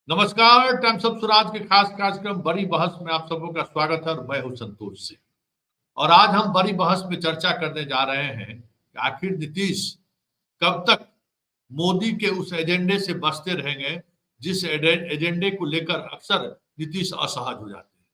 नमस्कार। Times of Swaraj के खास कार्यक्रम बड़ी बहस में आप सबों का स्वागत है और मैं हूं संतोष सिंह। और आज हम बड़ी बहस में चर्चा करने जा रहे हैं कि आखिर नीतीश कब तक मोदी के उस एजेंडे से बचते रहेंगे जिस एजेंडे को लेकर अक्सर नीतीश असहज हो जाते हैं।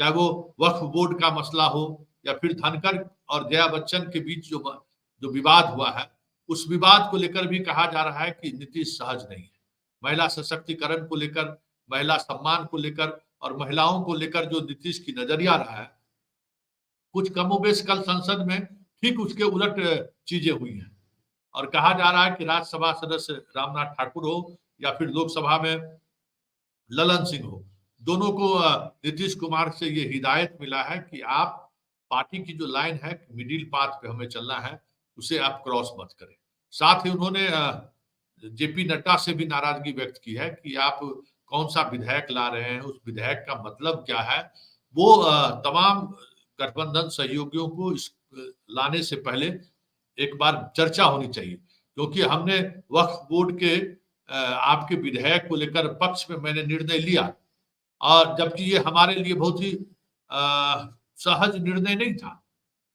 चाहे वो वक्फ बोर्ड का मसला हो या फिर धनखड़ और जया बच्चन के बीच जो विवाद हुआ है, उस विवाद को लेकर भी कहा जा रहा है कि नीतीश सहज नहीं है। महिला सशक्तिकरण को लेकर, महिला सम्मान को लेकर और महिलाओं को लेकर जो नीतीश की नजरिया रहा है, कुछ कमोबेश कल संसद में ठीक उसके उलट चीजें हुई हैं। और कहा जा रहा है कि राज्यसभा सदस्य रामनाथ ठाकुर हो या फिर लोकसभा में ललन सिंह हो, दोनों को नीतीश कुमार से ये हिदायत मिला है कि आप पार्टी की जो लाइन है, मिडिल पाथ पे हमें चलना है, उसे आप क्रॉस मत करें। साथ ही उन्होंने जेपी नड्डा से भी नाराजगी व्यक्त की है कि आप कौन सा विधेयक ला रहे हैं, उस विधेयक का मतलब क्या है। वो तमाम गठबंधन सहयोगियों को इस लाने से पहले एक बार चर्चा होनी चाहिए, क्योंकि हमने वक्फ बोर्ड के आपके विधेयक को लेकर पक्ष में मैंने निर्णय लिया, और जबकि ये हमारे लिए बहुत ही सहज निर्णय नहीं था,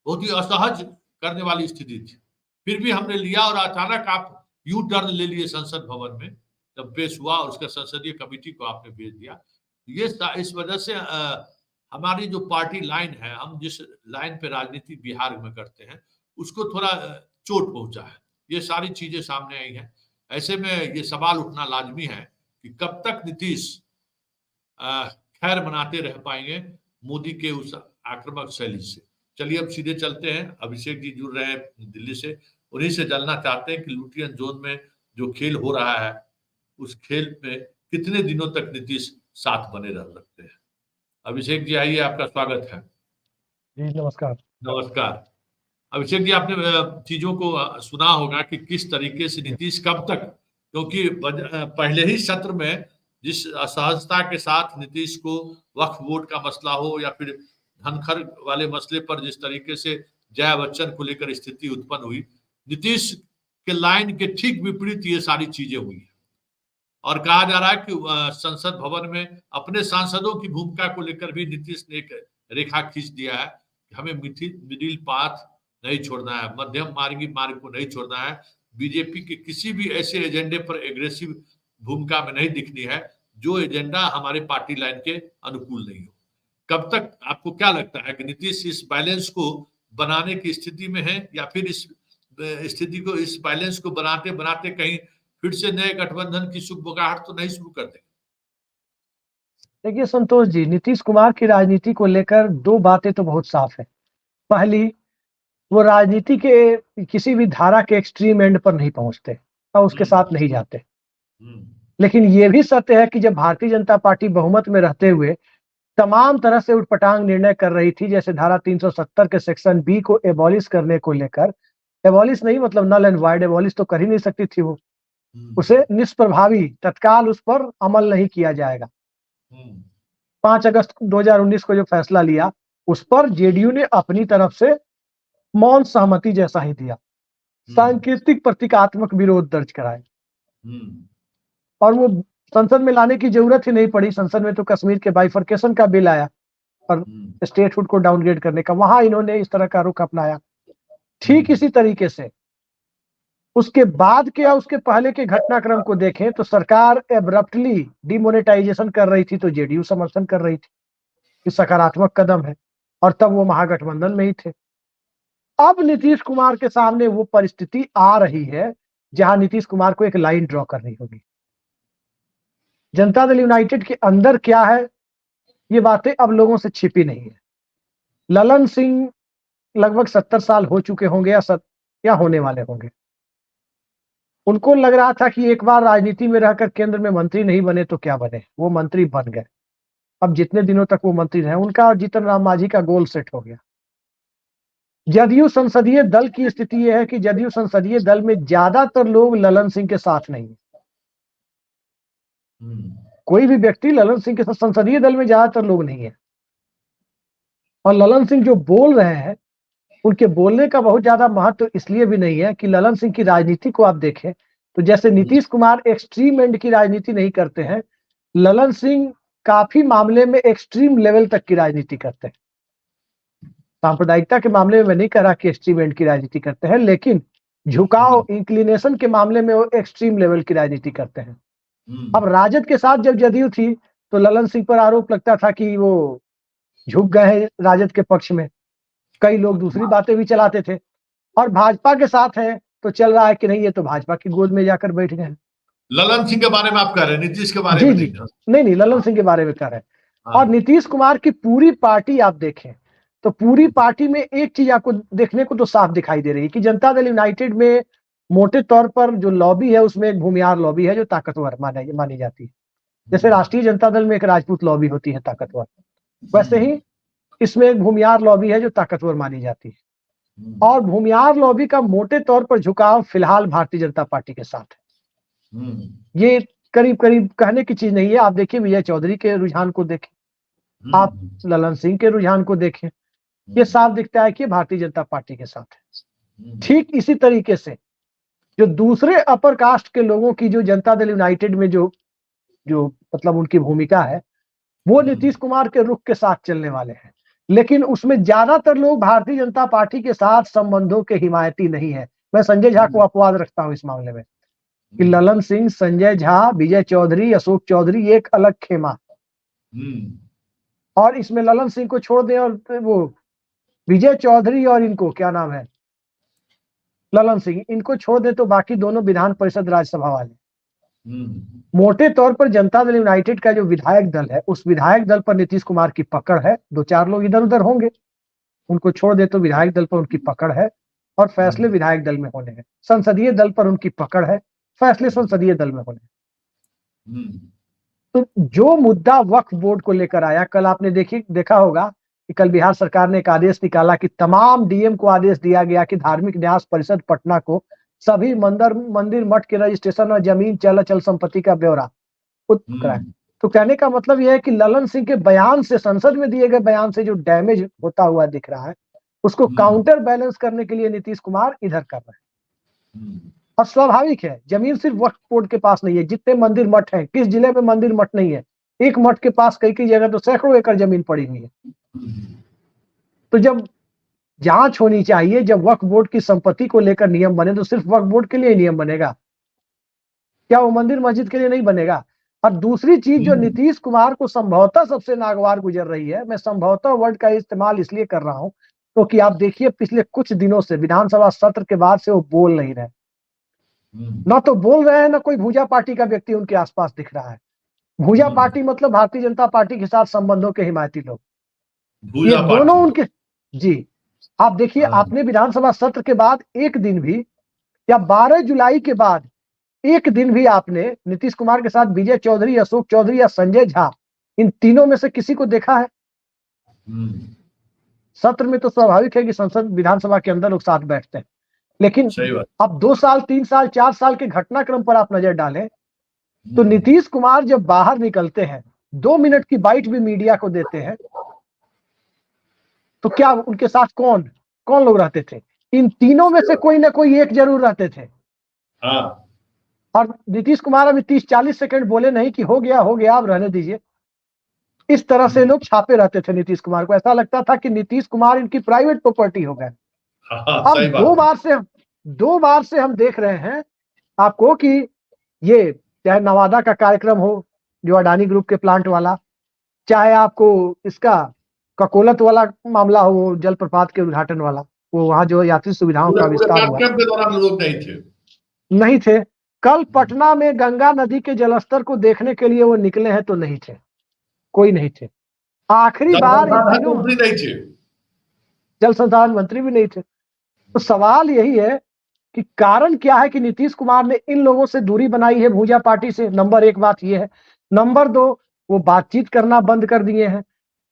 बहुत ही असहज करने वाली स्थिति थी। फिर भी हमने लिया और अचानक आप यू टर्न ले लिए संसद भवन में जब पेश हुआ और उसका संसदीय कमेटी को आपने भेज दिया। ये इस वजह से हमारी जो पार्टी लाइन है, हम जिस लाइन पे राजनीति बिहार में करते हैं, उसको थोड़ा चोट पहुंचा है। ये सारी चीजें सामने आई हैं। ऐसे में ये सवाल उठना लाजमी है कि कब तक नीतीश खैर मनाते रह पाएंगे मोदी के उस आक्रामक शैली से। चलिए अब सीधे चलते हैं। अभिषेक जी जुड़ रहे हैं दिल्ली से, उन्हीं से जानना चाहते हैं कि लुटियन जोन में जो खेल हो रहा है, उस खेल में कितने दिनों तक नीतीश साथ बने रह सकते हैं। अभिषेक जी आइए, आपका स्वागत है। जी नमस्कार। नमस्कार अभिषेक जी, आपने चीजों को सुना होगा कि किस तरीके से नीतीश कब तक, क्योंकि पहले ही सत्र में जिस असहजता के साथ नीतीश को वक्फ बोर्ड का मसला हो या फिर धनखड़ वाले मसले पर जिस तरीके से जया बच्चन को लेकर स्थिति उत्पन्न हुई, नीतीश के लाइन के ठीक विपरीत ये सारी चीजें हुई है। और कहा जा रहा है कि संसद भवन में अपने सांसदों की भूमिका को लेकर भी नीतीश ने एक रेखा खींच दिया है कि हमें मिडिल पाथ नहीं छोड़ना है, मध्यम मार्गी मार्ग को नहीं छोड़ना है। बीजेपी के किसी भी ऐसे एजेंडे पर एग्रेसिव भूमिका में नहीं दिखनी है जो एजेंडा हमारे पार्टी लाइन के अनुकूल नहीं हो। कब तक आपको क्या लगता है कि नीतीश इस बैलेंस को बनाने की स्थिति में है, या फिर इस स्थिति को, इस बैलेंस को बनाते बनाते कहीं फिर से नए गठबंधन की सुगबुगाहट तो नहीं शुरू कर देंगे? देखिए संतोष जी, नीतीश कुमार की राजनीति को लेकर दो बातें तो बहुत साफ है। पहली, वो राजनीति के किसी भी धारा के एक्सट्रीम एंड पर नहीं पहुंचते और उसके साथ नहीं जाते। लेकिन ये भी सत्य है कि जब भारतीय जनता पार्टी बहुमत में रहते हुए तमाम तरह से उटपटांग निर्णय कर रही थी, जैसे धारा 370 के सेक्शन बी को एबॉलिश करने को लेकर, एबॉलिश नहीं मतलब नल एंड वाइड, एबॉलिश तो कर ही नहीं सकती थी वो, उसे निष्प्रभावी तत्काल उस पर अमल नहीं किया जाएगा। 5 अगस्त 2019 को जो फैसला लिया, उस पर जेडीयू ने अपनी तरफ से मौन सहमति जैसा ही दिया, सांकेतिक प्रतीकात्मक विरोध दर्ज कराए, और वो संसद में लाने की जरूरत ही नहीं पड़ी। संसद में तो कश्मीर के बाइफर्केशन का बिल आया और स्टेटहुड को डाउनग्रेड करने का, वहां इन्होंने इस तरह का रुख अपनाया। ठीक इसी तरीके से उसके बाद के या उसके पहले के घटनाक्रम को देखें तो सरकार एब्रप्टली डिमोनेटाइजेशन कर रही थी, तो जेडीयू समर्थन कर रही थी कि सकारात्मक कदम है, और तब वो महागठबंधन में ही थे। अब नीतीश कुमार के सामने वो परिस्थिति आ रही है जहां नीतीश कुमार को एक लाइन ड्रॉ करनी होगी। जनता दल यूनाइटेड के अंदर क्या है, ये बातें अब लोगों से छिपी नहीं है। ललन सिंह लगभग 70 साल हो चुके होंगे या होने वाले होंगे। उनको लग रहा था कि एक बार राजनीति में रहकर केंद्र में मंत्री नहीं बने तो क्या बने, वो मंत्री बन गए। अब जितने दिनों तक वो मंत्री रहे, उनका और जीतन राम मांझी का गोल सेट हो गया। जदयू संसदीय दल की स्थिति यह है कि जदयू संसदीय दल में ज्यादातर लोग ललन सिंह के साथ नहीं है। कोई भी व्यक्ति ललन सिंह के साथ, संसदीय दल में ज्यादातर लोग नहीं है। और ललन सिंह जो बोल रहे हैं, उनके बोलने का बहुत ज्यादा महत्व इसलिए भी नहीं है कि ललन सिंह की राजनीति को आप देखें तो जैसे नीतीश कुमार एक्सट्रीम एंड की राजनीति नहीं करते हैं, ललन सिंह काफी मामले में एक्सट्रीम लेवल तक की राजनीति करते हैं। सांप्रदायिकता के मामले में मैं नहीं कह रहा कि एक्सट्रीम एंड की राजनीति करते हैं, लेकिन झुकाव इंक्लिनेशन के मामले में वो एक्सट्रीम लेवल की राजनीति करते हैं। अब राजद के साथ जब जदयू थी तो ललन सिंह पर आरोप लगता था कि वो झुक गए हैं राजद के पक्ष में, कई लोग दूसरी बातें भी चलाते थे। और भाजपा के साथ है तो चल रहा है कि नहीं ये तो भाजपा की गोद में जाकर बैठ गए हैं। ललन सिंह के बारे में आप कह रहे हैं, नीतीश के बारे जी में जी नहीं? नहीं, ललन सिंह के बारे में कह रहे हैं। और नीतीश कुमार की पूरी पार्टी आप देखें तो पूरी पार्टी में एक चीज आपको देखने को तो साफ दिखाई दे रही है कि जनता दल यूनाइटेड में मोटे तौर पर जो लॉबी है उसमें एक भूमिहार लॉबी है जो ताकतवर मानी जाती है। जैसे राष्ट्रीय जनता दल में एक राजपूत लॉबी होती है ताकतवर, वैसे ही इसमें एक भूमिहार लॉबी है जो ताकतवर मानी जाती है। और भूमिहार लॉबी का मोटे तौर पर झुकाव फिलहाल भारतीय जनता पार्टी के साथ है। ये करीब करीब कहने की चीज नहीं है। आप देखिए विजय चौधरी के रुझान को देखें, आप ललन सिंह के रुझान को देखें, ये साफ दिखता है कि भारतीय जनता पार्टी के साथ है। ठीक इसी तरीके से जो दूसरे अपर कास्ट के लोगों की जो जनता दल यूनाइटेड में जो मतलब उनकी भूमिका है वो नीतीश कुमार के रुख के साथ चलने वाले हैं, लेकिन उसमें ज्यादातर लोग भारतीय जनता पार्टी के साथ संबंधों के हिमायती नहीं है। मैं संजय झा को अपवाद रखता हूं इस मामले में कि ललन सिंह, संजय झा, विजय चौधरी, अशोक चौधरी एक अलग खेमा। और इसमें ललन सिंह को छोड़ दें और वो विजय चौधरी और इनको क्या नाम है ललन सिंह, इनको छोड़ दे तो बाकी दोनों विधान परिषद राज्यसभा वाले। मोटे तौर पर जनता दल यूनाइटेड का जो विधायक दल है उस विधायक दल पर नीतीश कुमार की पकड़ है। दो चार लोग इधर उधर होंगे, उनको छोड़ दे तो विधायक दल पर उनकी पकड़ है और फैसले विधायक दल में होने हैं। संसदीय दल पर उनकी पकड़ है, फैसले संसदीय दल में होने हैं। तो जो मुद्दा वक्फ बोर्ड को लेकर आया, कल आपने देखा होगा कि कल बिहार सरकार ने एक आदेश निकाला कि तमाम डीएम को आदेश दिया गया कि धार्मिक न्यास परिषद पटना को सभी मंदिर मठ के रजिस्ट्रेशन और जमीन चल अचल संपत्ति का ब्यौरा कराए। तो कहने का मतलब यह है कि ललन सिंह के बयान से, संसद में दिए गए बयान से जो डैमेज होता हुआ दिख रहा है उसको काउंटर बैलेंस करने के लिए नीतीश कुमार इधर कर रहे हैं। और स्वाभाविक है, जमीन सिर्फ वक्फ बोर्ड के पास नहीं है। जितने मंदिर मठ हैं, किस जिले में मंदिर मठ नहीं है? एक मठ के पास कई जगह तो सैकड़ों एकड़ जमीन पड़ी हुई है। तो जब जांच होनी चाहिए, जब वक्फ बोर्ड की संपत्ति को लेकर नियम बने तो सिर्फ वक्फ बोर्ड के लिए नियम बनेगा क्या? वो मंदिर मस्जिद के लिए नहीं बनेगा। और दूसरी चीज जो नीतीश कुमार को संभवतः सबसे नागवार गुजर रही है, मैं संभवतः वर्ड का इस्तेमाल इसलिए कर रहा हूं क्योंकि आप देखिए पिछले कुछ दिनों से विधानसभा सत्र के बाद से वो बोल नहीं रहे, ना तो बोल रहे हैं ना कोई भूजा पार्टी का व्यक्ति उनके आसपास दिख रहा है। भूजा पार्टी मतलब भारतीय जनता पार्टी के साथ संबंधों के हिमायती लोग, ये दोनों उनके। जी आप देखिए, आपने विधानसभा सत्र के बाद एक दिन भी या 12 जुलाई के बाद एक दिन भी आपने नीतीश कुमार के साथ विजय चौधरी, अशोक चौधरी या संजय झा, इन तीनों में से किसी को देखा है? सत्र में तो स्वाभाविक है कि संसद विधानसभा के अंदर लोग साथ बैठते हैं, लेकिन अब 2 साल 3 साल 4 साल के घटनाक्रम पर आप नजर डालें तो नीतीश कुमार जब बाहर निकलते हैं 2 मिनट की बाइट भी मीडिया को देते हैं तो क्या उनके साथ कौन लोग रहते थे? इन तीनों में से कोई ना कोई एक जरूर रहते थे। और नीतीश कुमार अभी 30-40 सेकंड बोले नहीं कि हो गया अब रहने दीजिए। इस तरह से लोग छापे रहते थे नीतीश कुमार को। ऐसा लगता था कि नीतीश कुमार इनकी प्राइवेट प्रॉपर्टी हो गए। अब 2 बार से हम देख रहे हैं आपको कि ये चाहे नवादा का कार्यक्रम हो जो अडानी ग्रुप के प्लांट वाला, चाहे आपको इसका ककोलत वाला मामला हो, जलप्रपात के उद्घाटन वाला, वो वहां जो यात्री सुविधाओं का विस्तार हुआ, के दौरान लोग नहीं थे। कल पटना में गंगा नदी के जलस्तर को देखने के लिए वो निकले हैं तो नहीं थे, कोई नहीं थे। आखिरी बार नहीं थे, जल संसाधन मंत्री भी नहीं थे। तो सवाल यही है कि कारण क्या है कि नीतीश कुमार ने इन लोगों से दूरी बनाई है भूजा पार्टी से। नंबर 1 बात यह है। नंबर 2, वो बातचीत करना बंद कर दिए हैं।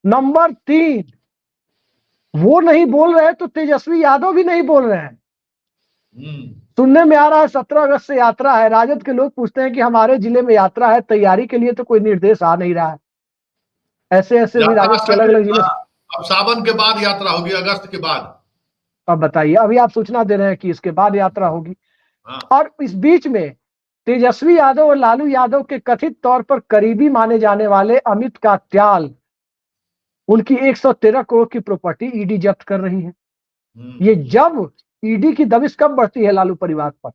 नंबर 3, वो नहीं बोल रहे तो तेजस्वी यादव भी नहीं बोल रहे हैं। सुनने में आ रहा है 17 अगस्त से यात्रा है। राजद के लोग पूछते हैं कि हमारे जिले में यात्रा है, तैयारी के लिए तो कोई निर्देश आ नहीं रहा है। ऐसे भी राजद के अलग अलग जिले। अब सावन के बाद यात्रा होगी, अगस्त के बाद। अब बताइए, अभी आप सूचना दे रहे हैं कि इसके बाद यात्रा होगी। और इस बीच में तेजस्वी यादव और लालू यादव के कथित तौर पर करीबी माने जाने वाले अमित का त्याल, उनकी 113 करोड़ की प्रॉपर्टी ईडी जब्त कर रही है। ये जब ईडी की दबिश कब बढ़ती है लालू परिवार पर,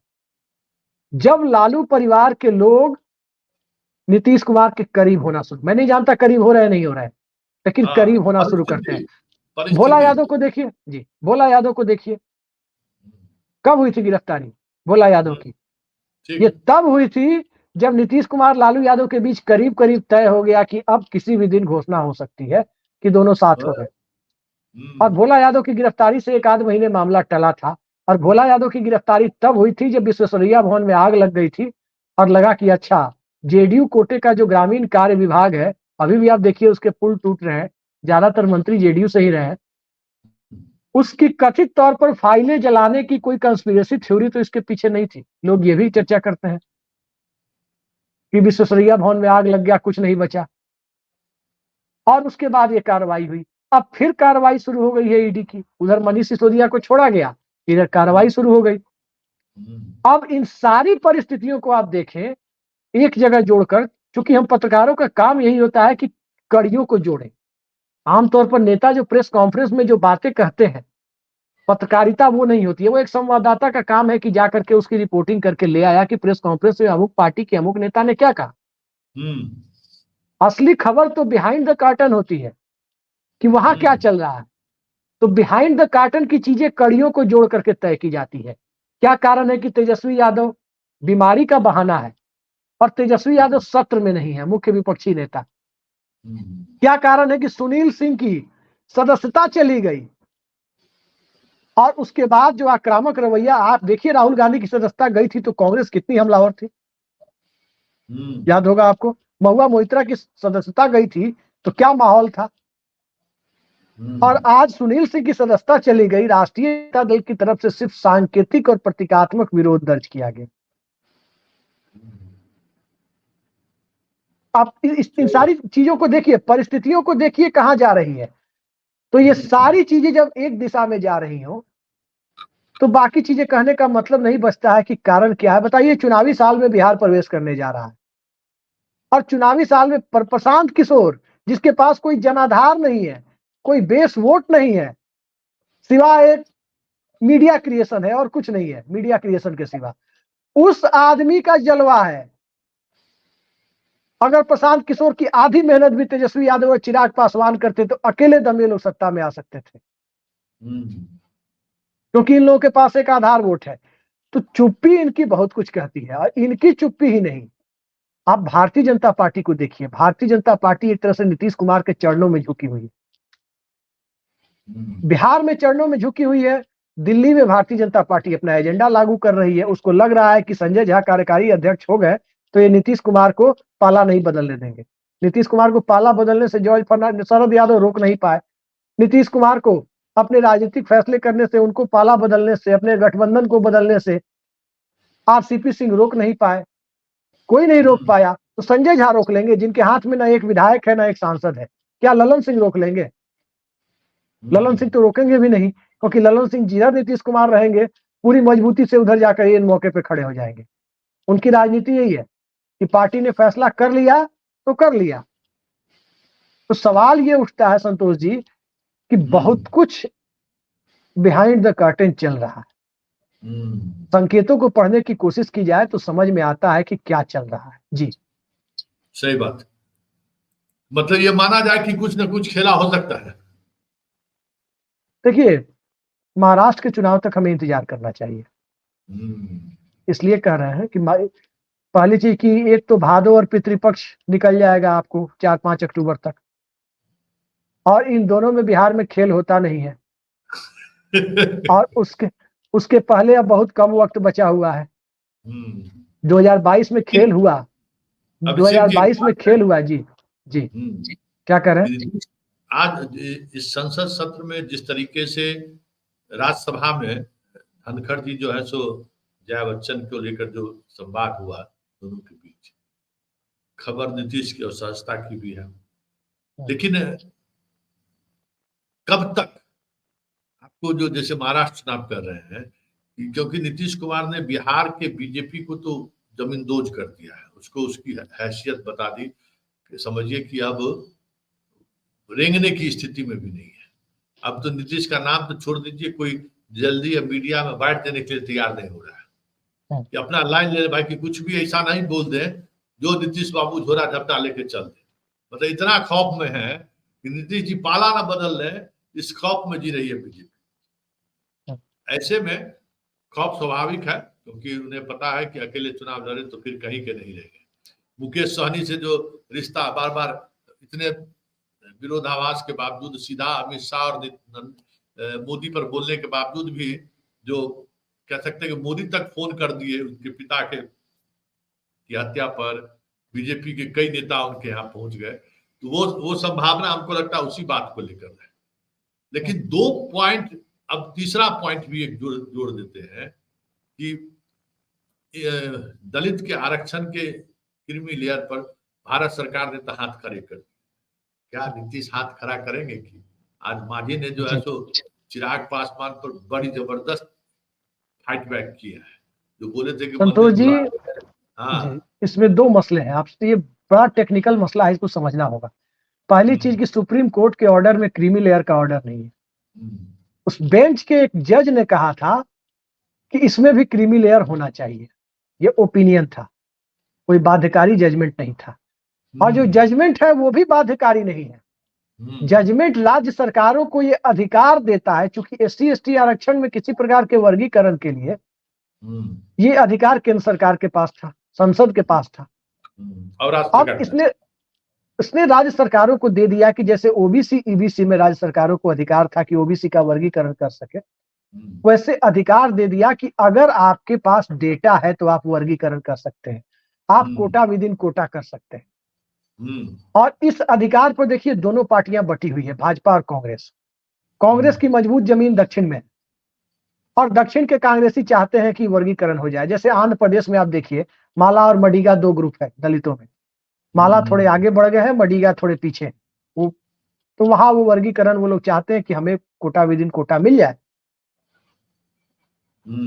जब लालू परिवार के लोग नीतीश कुमार के करीब होना शुरू, मैं नहीं जानता करीब हो रहे हैं नहीं हो रहे हैं, लेकिन करीब होना शुरू करते हैं। भोला यादव को देखिए जी, भोला यादव को देखिए, कब हुई थी गिरफ्तारी भोला यादव की? ये तब हुई थी जब नीतीश कुमार लालू यादव के बीच करीब करीब तय हो गया कि अब किसी भी दिन घोषणा हो सकती है कि दोनों साथ हो गए। और भोला यादव की गिरफ्तारी से एक आध महीने मामला टला था। और भोला यादव की गिरफ्तारी तब हुई थी जब विश्वेश्वरैया भवन में आग लग गई थी और लगा कि अच्छा, जेडीयू कोटे का जो ग्रामीण कार्य विभाग है, अभी भी आप देखिए उसके पुल टूट रहे हैं, ज्यादातर मंत्री जेडीयू से ही रहे हैं, उसकी कथित तौर पर फाइलें जलाने की कोई कंस्पिरेसी थ्योरी तो इसके पीछे नहीं थी। लोग ये भी चर्चा करते हैं कि विश्वेश्वरैया भवन में आग लग गया, कुछ नहीं बचा, और उसके बाद ये कार्रवाई हुई। अब फिर कार्रवाई शुरू हो गई है ईडी की, उधर मनीष सिसोदिया को छोड़ा गया, इधर कार्रवाई शुरू हो गई। अब इन सारी परिस्थितियों को आप देखें एक जगह जोड़कर, क्योंकि हम पत्रकारों का काम यही होता है कि कड़ियों को जोड़ें। आमतौर पर नेता जो प्रेस कॉन्फ्रेंस में जो बातें कहते हैं, पत्रकारिता वो नहीं होती है। वो एक संवाददाता का काम है कि जाकर के उसकी रिपोर्टिंग करके ले आया कि प्रेस कॉन्फ्रेंस में अमुक पार्टी के अमुक नेता ने क्या कहा। असली खबर तो बिहाइंड द कर्टन होती है कि वहां क्या चल रहा है। तो बिहाइंड द कर्टन की चीजें कड़ियों को जोड़ करके तय की जाती है। क्या कारण है कि तेजस्वी यादव बीमारी का बहाना है और तेजस्वी यादव सत्र में नहीं है, मुख्य विपक्षी नेता? क्या कारण है कि सुनील सिंह की सदस्यता चली गई और उसके बाद जो आक्रामक रवैया, आप देखिए राहुल गांधी की सदस्यता गई थी तो कांग्रेस कितनी हमलावर थी, याद होगा आपको। महुआ मोइत्रा की सदस्यता गई थी तो क्या माहौल था। और आज सुनील सिंह की सदस्यता चली गई, राष्ट्रीय जनता दल की तरफ से सिर्फ सांकेतिक और प्रतीकात्मक विरोध दर्ज किया गया। आप इन सारी चीजों को देखिए, परिस्थितियों को देखिए कहां जा रही है। तो ये सारी चीजें जब एक दिशा में जा रही हो तो बाकी चीजें कहने का मतलब नहीं बचता है कि कारण क्या है। बताइए, चुनावी साल में बिहार प्रवेश करने जा रहा है और चुनावी साल में प्रशांत किशोर, जिसके पास कोई जनाधार नहीं है, कोई बेस वोट नहीं है, सिवाय एक मीडिया क्रिएशन है और कुछ नहीं है मीडिया क्रिएशन के सिवा, उस आदमी का जलवा है। अगर प्रशांत किशोर की आधी मेहनत भी तेजस्वी यादव और चिराग पासवान करते तो अकेले दम ये लोग सत्ता में आ सकते थे, क्योंकि इन लोगों के पास एक आधार वोट है। तो चुप्पी इनकी बहुत कुछ कहती है। और इनकी चुप्पी ही नहीं, आप भारतीय जनता पार्टी को देखिए। भारतीय जनता पार्टी एक तरह से नीतीश कुमार के चरणों में झुकी हुई है। बिहार में चरणों में झुकी हुई है, दिल्ली में भारतीय जनता पार्टी अपना एजेंडा लागू कर रही है। उसको लग रहा है कि संजय झा कार्यकारी अध्यक्ष हो गए तो ये नीतीश कुमार को पाला नहीं बदलने देंगे। नीतीश कुमार को पाला बदलने से जॉर्ज फर्नांडिस, शरद यादव रोक नहीं पाए। नीतीश कुमार को अपने राजनीतिक फैसले करने से, उनको पाला बदलने से, अपने गठबंधन को बदलने से आरसीपी सिंह रोक नहीं पाए, कोई नहीं रोक पाया। तो संजय झा रोक लेंगे, जिनके हाथ में ना एक विधायक है ना एक सांसद है। क्या ललन सिंह रोक लेंगे? ललन सिंह तो रोकेंगे भी नहीं, क्योंकि ललन सिंह जिधर नीतीश कुमार रहेंगे पूरी मजबूती से उधर जाकर इन मौके पे खड़े हो जाएंगे। उनकी राजनीति यही है कि पार्टी ने फैसला कर लिया तो कर लिया। तो सवाल ये उठता है संतोष जी कि बहुत कुछ बिहाइंड द कर्टेन चल रहा है। संकेतों को पढ़ने की कोशिश की जाए तो समझ में आता है कि क्या चल रहा है। जी सही बात, मतलब ये माना जाए कि कुछ न कुछ खेला हो सकता है। देखिए, महाराष्ट्र के चुनाव तक हमें इंतजार करना चाहिए। इसलिए कह रहे हैं कि पहली चीज की एक तो भादो और पितृपक्ष निकल जाएगा आपको 4-5 अक्टूबर तक, और इन दोनों में बिहार में खेल होता नहीं है। और उसके पहले अब बहुत कम वक्त बचा हुआ है। 2022 में खेल हुआ, 2022 में खेल हुआ। जी जी क्या कह रहे हैं? आज इस संसद सत्र में जिस तरीके से राज्यसभा में धनखड़ जी जो है सो जया बच्चन को लेकर जो संवाद हुआ दोनों के बीच, खबर नीतीश की और सहजता की भी है, लेकिन कब तक आपको जो जैसे महाराष्ट्र चुनाव कर रहे हैं, क्योंकि नीतीश कुमार ने बिहार के बीजेपी को तो जमींदोज कर दिया है, उसको उसकी हैसियत बता दी कि समझिए कि अब रेंगने की स्थिति में भी नहीं है। अब तो नीतीश का नाम तो छोड़ दीजिए, कोई जल्दी अब मीडिया में बाइट देने के लिए तैयार नहीं हो रहा है कि अपना लाइन ले ले भाई, कि कुछ भी ऐसा नहीं बोल दे जो नीतीश बाबू झोरा झपटा लेके चल दे। मतलब इतना खौफ में है कि नीतीश जी पाला ना बदल ले, इस खौफ में जी रही है बीजेपी। ऐसे में खौफ स्वाभाविक है, क्योंकि उन्हें पता है कि अकेले चुनाव लड़े तो फिर कहीं के नहीं रहेंगे। मुकेश सहनी से जो रिश्ता बार बार इतने विरोधाभास के बावजूद सीधा अमित शाह और मोदी पर बोलने के बावजूद भी, जो कह सकते हैं कि मोदी तक फोन कर दिए उनके पिता के की हत्या पर, बीजेपी के कई नेता उनके यहाँ पहुंच गए, तो वो संभावना हमको लगता है उसी बात को लेकर है। लेकिन दो पॉइंट, अब तीसरा पॉइंट भी एक जोड़ देते हैं कि दलित के आरक्षण के क्रीमी लेयर पर भारत सरकार ने तो हाथ खड़े कर दिए। क्या नीतीश हाथ खड़ा करेंगे? कि आज मांझी ने जो है सो चिराग पासवान पर बड़ी जबरदस्त फाइट बैक किया है, जो बोले थे कि संतोष जी, हाँ, इसमें दो मसले हैं। आपसे ये बड़ा टेक्निकल मसला है, इसको समझना होगा। पहली चीज कि सुप्रीम कोर्ट के ऑर्डर में क्रीमी लेयर का ऑर्डर नहीं है। उस बेंच के एक जज ने कहा था कि इसमें भी क्रीमी लेयर होना चाहिए, ये ओपिनियन था, कोई बाध्यकारी जजमेंट नहीं था। और जो जजमेंट है वो भी बाध्यकारी नहीं है। जजमेंट राज्य सरकारों को ये अधिकार देता है, चूंकि SC ST आरक्षण में किसी प्रकार के वर्गीकरण के लिए ये अधिकार केंद्र सरकार के पास था, संसद के पास था। और अब इसने राज्य सरकारों को दे दिया कि जैसे OBC EBC में राज्य सरकारों को अधिकार था कि OBC का वर्गीकरण कर सके, वैसे अधिकार दे दिया कि अगर आपके पास डेटा है तो आप वर्गीकरण कर सकते हैं, आप कोटा विद इन कोटा कर सकते हैं। और इस अधिकार पर देखिए दोनों पार्टियां बटी हुई है, भाजपा और कांग्रेस। कांग्रेस की मजबूत जमीन दक्षिण में, और दक्षिण के कांग्रेसी चाहते हैं कि वर्गीकरण हो जाए। जैसे आंध्र प्रदेश में आप देखिए, माला और मडिगा दो ग्रुप है दलितों में। माला थोड़े आगे बढ़ गए हैं, मडिगा थोड़े पीछे। तो वहां वो वर्गीकरण वो लोग चाहते हैं कि हमें कोटा विद इन कोटा मिल जाए।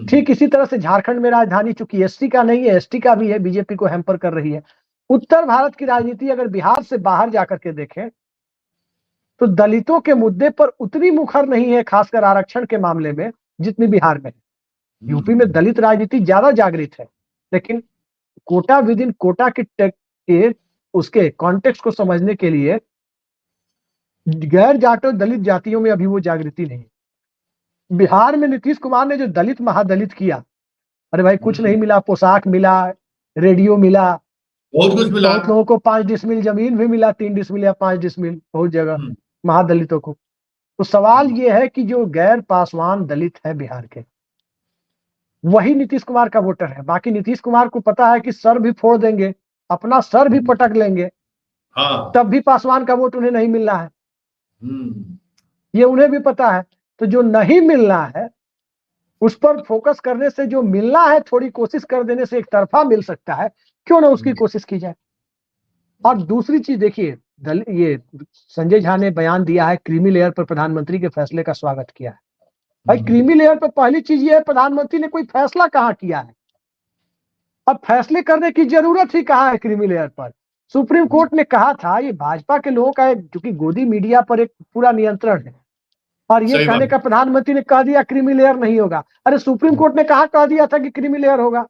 ठीक इसी तरह से झारखंड में राजधानी चूंकि SC का नहीं है, ST का भी है, बीजेपी को हैम्पर कर रही है। उत्तर भारत की राजनीति अगर बिहार से बाहर जाकर के देखें तो दलितों के मुद्दे पर उतनी मुखर नहीं है, खासकर आरक्षण के मामले में, जितनी बिहार में है। यूपी में दलित राजनीति ज्यादा जागृत है, लेकिन कोटा विद इन कोटा के उसके कॉन्टेक्स्ट को समझने के लिए गैर जाटो दलित जातियों में अभी वो जागृति नहीं। बिहार में नीतीश कुमार ने जो दलित महादलित किया, अरे भाई कुछ नहीं मिला, पोशाक मिला, रेडियो मिला, बहुत कुछ मिला। बहुत लोगों को 5 डिसमिल जमीन भी मिला, 3 डिसमिल या 5 डिसमिल बहुत जगह महादलितों को। तो सवाल ये है कि जो गैर पासवान दलित है बिहार के, वही नीतीश कुमार का वोटर है। बाकी नीतीश कुमार को पता है कि सर भी फोड़ देंगे, अपना सर भी पटक लेंगे, तब भी पासवान का वोट उन्हें नहीं मिलना है, ये उन्हें भी पता है। तो जो नहीं मिलना है उस पर फोकस करने से जो मिलना है, थोड़ी कोशिश कर देने से एक तरफा मिल सकता है, क्यों ना उसकी कोशिश की जाए। और दूसरी चीज देखिए, ये संजय झा ने बयान दिया है, क्रीमी लेयर पर प्रधानमंत्री के फैसले का स्वागत किया है। भाई क्रीमी लेयर पर पहली चीज ये है, प्रधानमंत्री ने कोई फैसला कहाँ किया है? अब फैसले करने की जरूरत ही कहाँ है क्रीमी लेयर पर? सुप्रीम कोर्ट ने कहा था, ये भाजपा के लोगों का चूंकि गोदी मीडिया पर एक पूरा नियंत्रण है, और ये कहने का प्रधानमंत्री ने कह दिया क्रीमी लेयर नहीं होगा। अरे सुप्रीम कोर्ट ने कह दिया था कि क्रीमी लेयर होगा।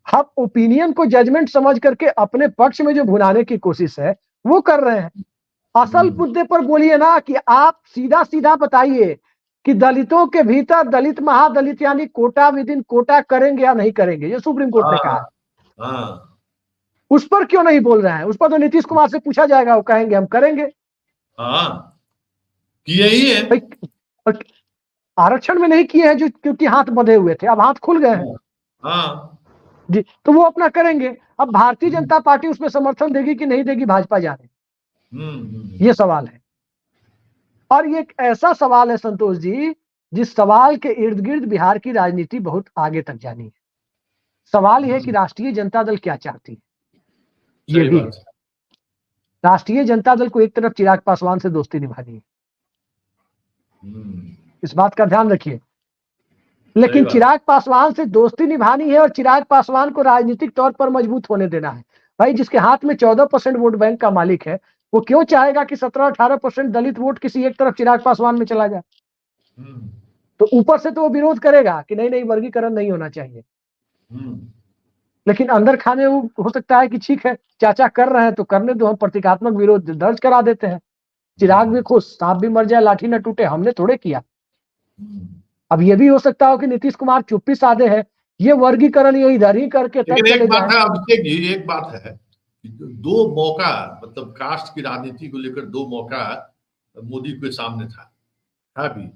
हम ओपिनियन को जजमेंट समझ करके अपने पक्ष में जो भुनाने की कोशिश है वो कर रहे हैं। असल मुद्दे पर बोलिए ना, कि आप सीधा सीधा बताइए कि दलितों के भीतर दलित महादलित यानी कोटा विद इन कोटा करेंगे या नहीं करेंगे, ये सुप्रीम कोर्ट ने कहा। उस पर क्यों नहीं बोल रहे हैं? उस पर तो नीतीश कुमार से पूछा जाएगा, वो कहेंगे हम करेंगे। किए ही है। आरक्षण में नहीं किए हैं जो, क्योंकि हाथ बंधे हुए थे, अब हाथ खुल गए हैं जी, तो वो अपना करेंगे। अब भारतीय जनता पार्टी उसमें समर्थन देगी कि नहीं देगी, भाजपा जाने, ये सवाल है। और ये एक ऐसा सवाल है संतोष जी, जिस सवाल के इर्द गिर्द बिहार की राजनीति बहुत आगे तक जानी है। सवाल यह है कि राष्ट्रीय जनता दल क्या चाहती है, ये भी है। राष्ट्रीय जनता दल को एक तरफ चिराग पासवान से दोस्ती निभानी है, इस बात का ध्यान रखिए। लेकिन चिराग पासवान से दोस्ती निभानी है और चिराग पासवान को राजनीतिक तौर पर मजबूत होने देना है। भाई जिसके हाथ में 14% वोट बैंक का मालिक है, वो क्यों चाहेगा कि 17-18% दलित वोट किसी एक तरफ चिराग पासवान में चला जाए? तो ऊपर से तो वो विरोध करेगा कि नहीं नहीं वर्गीकरण नहीं होना चाहिए, लेकिन अंदर खाने वो हो सकता है कि ठीक है चाचा कर रहे हैं तो करने दो, हम प्रतीकात्मक विरोध दर्ज करा देते हैं। चिराग भी खुश, सांप भी मर जाए लाठी न टूटे, हमने थोड़े किया। अब ये भी हो सकता हो कि नीतीश कुमार चुप्पी साधे है, ये वर्गीकरण ये इधर ही करके तक चले एक बात है अभिषेक जी, एक बात है, दो मौका मतलब कास्ट की राजनीति को लेकर दो मौका मोदी के सामने था भी।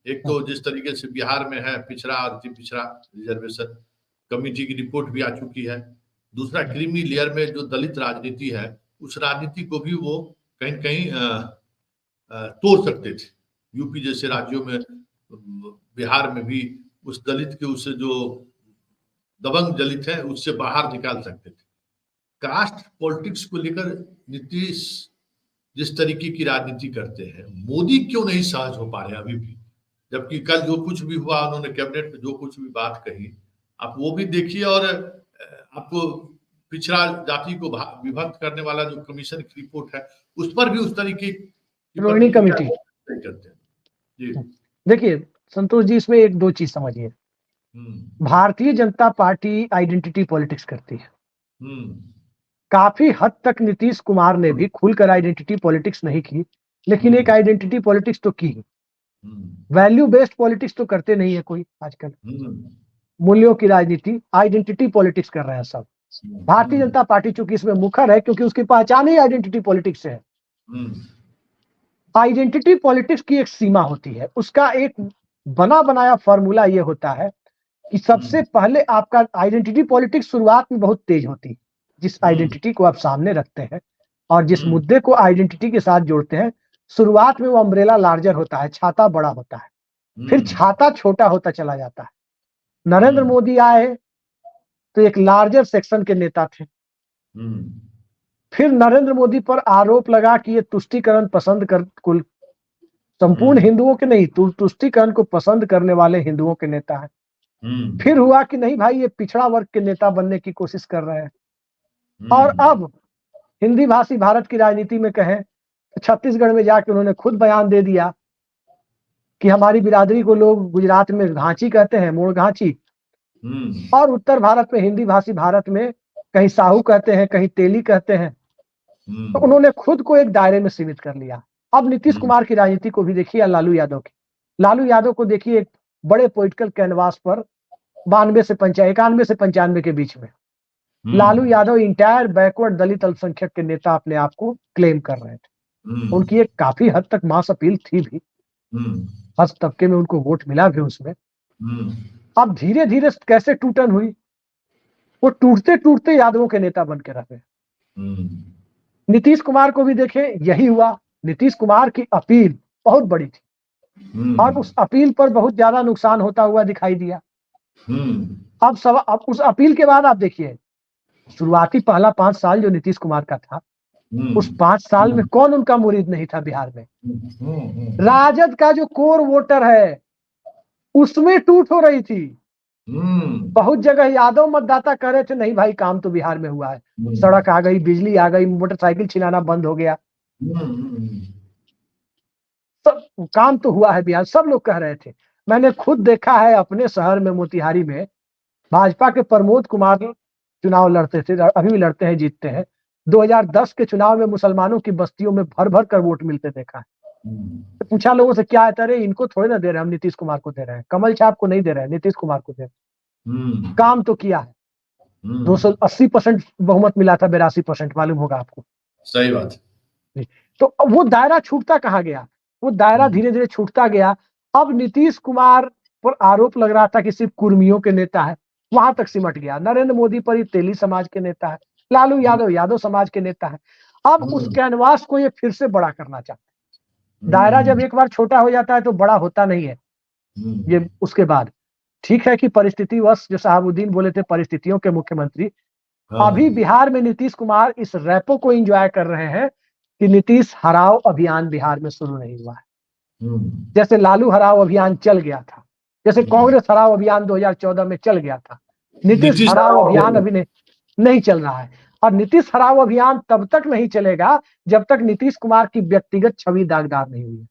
एक तो जिस तरीके से बिहार में है पिछड़ा और अति पिछड़ा रिजर्वेशन कमेटी की रिपोर्ट भी आ चुकी है। दूसरा क्रीमी लेयर में जो दलित राजनीति है उस राजनीति को भी वो कहीं न कहीं तोड़ सकते थे। यूपी जैसे राज्यों में, बिहार में भी उस दलित के उससे जो दबंग दलित है उससे बाहर निकाल सकते थे। कास्ट पॉलिटिक्स को लेकर नीतीश जिस तरीके की राजनीति करते हैं, मोदी क्यों नहीं सहज हो पा रहे अभी भी? जबकि कल जो कुछ भी हुआ, उन्होंने कैबिनेट में जो कुछ भी बात कही, आप वो भी देखिए। और आपको पिछड़ा जाति को विभक्त करने वाला जो कमीशन की रिपोर्ट है उस पर भी उस तरीके की रोहिणी कमेटी करते हैं। जी देखिए संतोष जी, इसमें एक दो चीज समझिए। Bharatiya Janata party identity politics करती है। काफी हद तक नीतीश कुमार ने भी खुलकर आइडेंटिटी पॉलिटिक्स नहीं की, लेकिन एक आइडेंटिटी पॉलिटिक्स तो की। वैल्यू बेस्ड पॉलिटिक्स तो करते नहीं है कोई आजकल। मूल्यों की राजनीति, आइडेंटिटी पॉलिटिक्स कर रहे हैं सब। भारतीय जनता पार्टी चूंकि इसमें मुखर है क्योंकि उसकी पहचान ही आइडेंटिटी पॉलिटिक्स से है। आइडेंटिटी पॉलिटिक्स की एक सीमा होती है, उसका एक बना बनाया फॉर्मूला ये होता है कि सबसे पहले आपका आइडेंटिटी पॉलिटिक्स शुरुआत में बहुत तेज होती है। जिस आइडेंटिटी को आप सामने रखते हैं और जिस मुद्दे को आइडेंटिटी के साथ जोड़ते हैं, शुरुआत में वो अम्ब्रेला लार्जर होता है, छाता बड़ा होता है, फिर छाता छोटा होता चला जाता है। नरेंद्र मोदी आए तो एक लार्जर सेक्शन के नेता थे, फिर नरेंद्र मोदी पर आरोप लगा कि ये तुष्टीकरण पसंद कर, कुल संपूर्ण हिंदुओं के नहीं, तुष्टीकरण को पसंद करने वाले हिंदुओं के नेता हैं। फिर हुआ कि नहीं भाई ये पिछड़ा वर्ग के नेता बनने की कोशिश कर रहे हैं। और अब हिंदी भाषी भारत की राजनीति में कहें तो छत्तीसगढ़ में जाके उन्होंने खुद बयान दे दिया कि हमारी बिरादरी को लोग गुजरात में घांची कहते हैं, मोड़ घांची, और उत्तर भारत में, हिंदी भाषी भारत में कहीं साहू कहते हैं, कहीं तेली कहते हैं। तो उन्होंने खुद को एक दायरे में सीमित कर लिया। अब नीतीश कुमार की राजनीति को भी देखिए, लालू यादव की। लालू यादव को देखिए एक बड़े पॉलिटिकल कैनवास पर 91 से 95 के बीच में लालू यादव इंटायर बैकवर्ड दलित अल्पसंख्यक के नेता अपने आप को क्लेम कर रहे थे। उनकी एक काफी हद तक मास अपील थी भी, हर तबके में उनको वोट मिला भी उसमें। अब धीरे धीरे कैसे टूटन हुई, वो टूटते टूटते यादवों के नेता बन के रहे। नीतीश कुमार को भी देखें यही हुआ। नीतीश कुमार की अपील बहुत बड़ी थी और उस अपील पर बहुत ज्यादा नुकसान होता हुआ दिखाई दिया। अब उस अपील के बाद आप देखिए, शुरुआती पहला 5 साल जो नीतीश कुमार का था, उस 5 साल में कौन उनका मुरीद नहीं था बिहार में? राजद का जो कोर वोटर है उसमें टूट हो रही थी। बहुत जगह यादव मतदाता कह रहे थे नहीं भाई काम तो बिहार में हुआ है, सड़क आ गई, बिजली आ गई, मोटरसाइकिल छिलाना बंद हो गया, सब काम तो हुआ है बिहार, सब लोग कह रहे थे। मैंने खुद देखा है अपने शहर में, मोतिहारी में भाजपा के प्रमोद कुमार चुनाव लड़ते थे, अभी भी लड़ते हैं, जीतते हैं। 2010 के चुनाव में मुसलमानों की बस्तियों में भर भर कर वोट मिलते देखा है। तो पूछा लोगों से क्या है, अरे इनको थोड़े ना दे रहे हैं, हम नीतीश कुमार को दे रहे हैं, कमल छाप को नहीं दे रहे हैं, नीतीश कुमार को दे रहे हैं। काम तो किया है। 280% बहुमत मिला था, 82% मालूम होगा आपको। सही बात। तो वो दायरा छूटता कहाँ गया? वो दायरा धीरे धीरे छूटता गया। अब नीतीश कुमार पर आरोप लग रहा था कि सिर्फ कुर्मियों के नेता है, वहां तक सिमट गया। नरेंद्र मोदी पर ये तेली समाज के नेता है, लालू यादव यादव समाज के नेता है। अब उस कैनवास को ये फिर से बड़ा करना चाहते हैं। दायरा जब एक बार छोटा हो जाता है तो बड़ा होता नहीं है ये। उसके बाद ठीक है कि परिस्थितिवश, जो साहबुद्दीन बोले थे, परिस्थितियों के मुख्यमंत्री। अभी बिहार में नीतीश कुमार इस रैपो को एंजॉय कर रहे हैं कि नीतीश हराओ अभियान बिहार में शुरू नहीं हुआ है। जैसे लालू हराओ अभियान चल गया था, जैसे कांग्रेस हराओ अभियान 2014 में चल गया था, नीतीश नीतीश हराओ हराओ अभियान अभी नहीं चल रहा है। और नीतीश हराओ अभियान तब तक नहीं चलेगा जब तक नीतीश कुमार की व्यक्तिगत छवि दागदार नहीं हुई।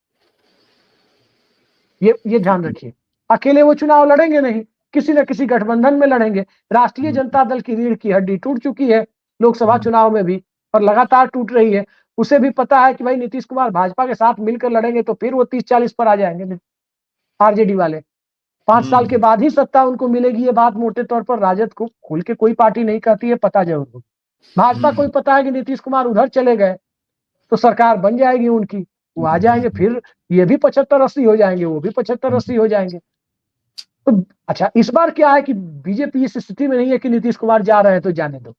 ये ध्यान रखिए, अकेले वो चुनाव लड़ेंगे नहीं, किसी न किसी गठबंधन में लड़ेंगे। राष्ट्रीय जनता दल की रीढ़ की हड्डी टूट चुकी है लोकसभा चुनाव में भी, और लगातार टूट रही है। उसे भी पता है कि भाई नीतीश कुमार भाजपा के साथ मिलकर लड़ेंगे तो फिर वो 30-40 पर आ जाएंगे आरजेडी वाले। 5 साल के बाद ही सत्ता उनको मिलेगी, ये बात मोटे तौर पर राजद को खुल के कोई पार्टी नहीं कहती है, पता जरूर हो। भाजपा को भी पता है कि नीतीश कुमार उधर चले गए तो सरकार बन जाएगी उनकी, वो आ जाएंगे, फिर ये भी 75-80 हो जाएंगे, वो भी 75-80 हो जाएंगे। तो अच्छा, इस बार क्या है कि बीजेपी इस स्थिति में नहीं है कि नीतीश कुमार जा रहे हैं तो जाने दो,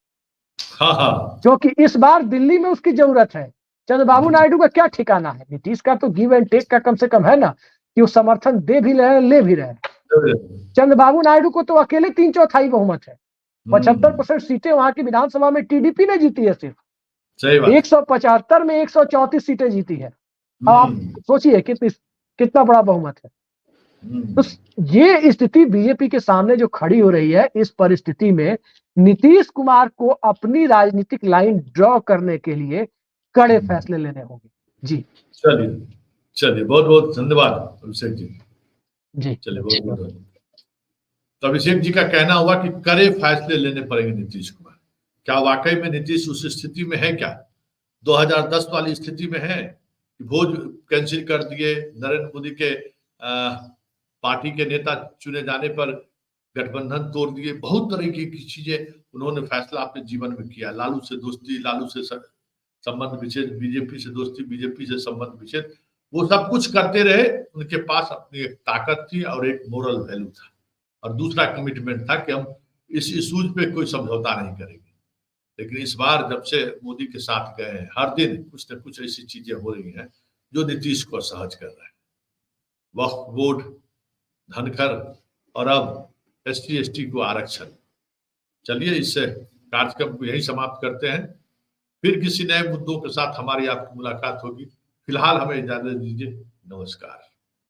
क्योंकि इस बार दिल्ली में उसकी जरूरत है। चंद्रबाबू नायडू का क्या ठिकाना है, नीतीश का तो गिव एंड टेक का कम से कम है ना, कि वो समर्थन दे भी रहे ले भी रहे। चंद्रबाबू नायडू को तो अकेले 3/4 बहुमत है, 75% सीटें वहां की विधानसभा में टीडीपी ने जीती है, सिर्फ 175 में 134 सीटें जीती है। अब आप सोचिए कितना बड़ा बहुमत है। तो ये स्थिति बीजेपी के सामने जो खड़ी हो रही है, इस परिस्थिति में नीतीश कुमार को अपनी राजनीतिक लाइन ड्रॉ करने के लिए कड़े फैसले लेने होंगे। जी चलिए बहुत बहुत धन्यवाद अभिषेक जी। चलिए बहुत बहुत धन्यवाद। तो अभिषेक जी का कहना हुआ कि कड़े फैसले लेने पड़ेंगे नीतीश कुमार। क्या वाकई में नीतीश उस स्थिति में है? क्या 2010 वाली स्थिति में है कि भोज कैंसिल कर दिए, नरेंद्र मोदी के पार्टी के नेता चुने जाने पर गठबंधन तोड़ दिए, बहुत तरह की चीजें उन्होंने फैसला अपने जीवन में किया। लालू से दोस्ती, लालू से संबंध विच्छेद, बीजेपी से दोस्ती, बीजेपी से संबंध विच्छेद, वो सब कुछ करते रहे। उनके पास अपनी एक ताकत थी और एक मोरल वैल्यू था, और दूसरा कमिटमेंट था कि हम इस इशूज पे कोई समझौता नहीं करेंगे। लेकिन इस बार जब से मोदी के साथ गए हैं, हर दिन कुछ न कुछ ऐसी चीजें हो रही हैं जो नीतीश को असहज कर रहा है। वक्फ बोर्ड, धनकर, और अब SC/ST को आरक्षण। चलिए इससे कार्यक्रम को यही समाप्त करते हैं, फिर किसी नए मुद्दों के साथ हमारी आपकी मुलाकात होगी। फिलहाल हमें इजाजत दीजिए, नमस्कार।